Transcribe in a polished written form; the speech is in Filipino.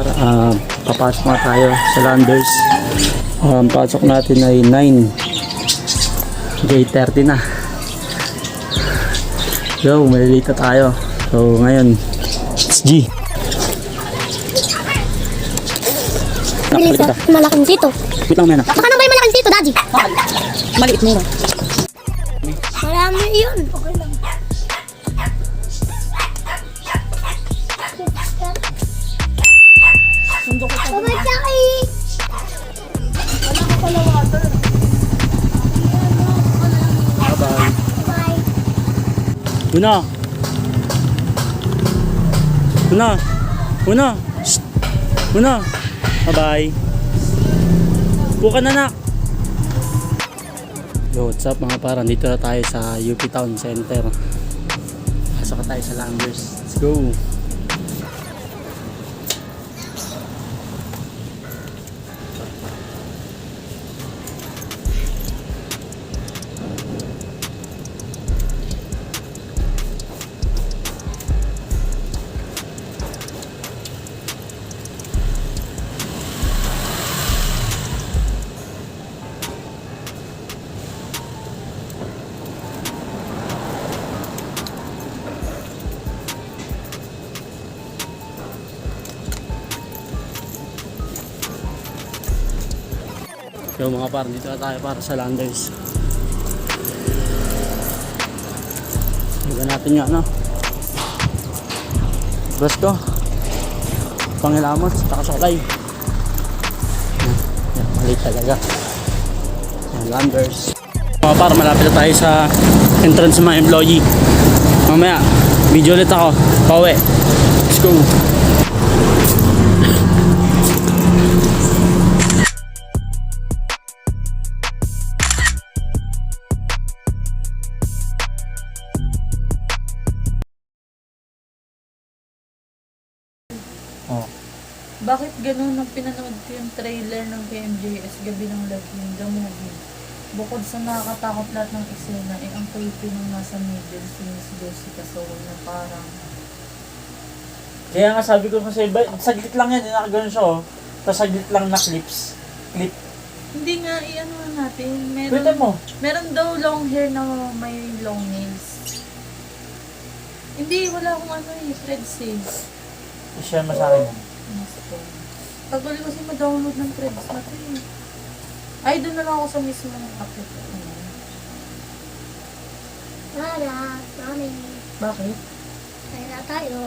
Papasok na tayo sa Landers. Pasok natin ay 9. Gate 30 na. Yo, malilita tayo. So ngayon, it's G. Malaking sito. Wait lang mena. Baka nang ba yung malaking sito, Daddy? Maliit mura. Marami yun. Okay lang. Babay, Bye-bye. bye. Una. Una. Una. Shh. Una. Bye-bye. Buka na, nak. Yo, what's up mga parang? Dito na tayo sa UP Town Center. Pasok na tayo sa Landers. Let's go. Yo mga par, dito na tayo para sa Landers. Iba natin yung ano, bus ko, Pangilamot, Takasolay. Yan, maliit talaga. Yan, Landers. Mga par, malapit na tayo sa entrance ng mga employee. Mamaya, video ulit ako, pauwi. Let's go. Oh. Bakit ganun nung pinanood ko yung trailer ng KMJS Gabi ng Lagim, the movie? Bukod sa nakakatakot lahat ng eksena, ang creepy nung nasa middle si Miss Jessica Soul na parang... Kaya nga sabi ko kasi, saglit lang yan, nakaganon siya oh. Tapos saglit lang na clips. Clip. Hindi nga, i-ano natin. Pwede mo. Meron daw long hair na may long nails. Hindi, wala akong ano threads eh. I-share mo sa akin. Tagal kasi ma-download ng threads na ito eh. Ay, doon na lang ako sa mismo ng upload. Wala, mami. Bakit? Kaya na tayo.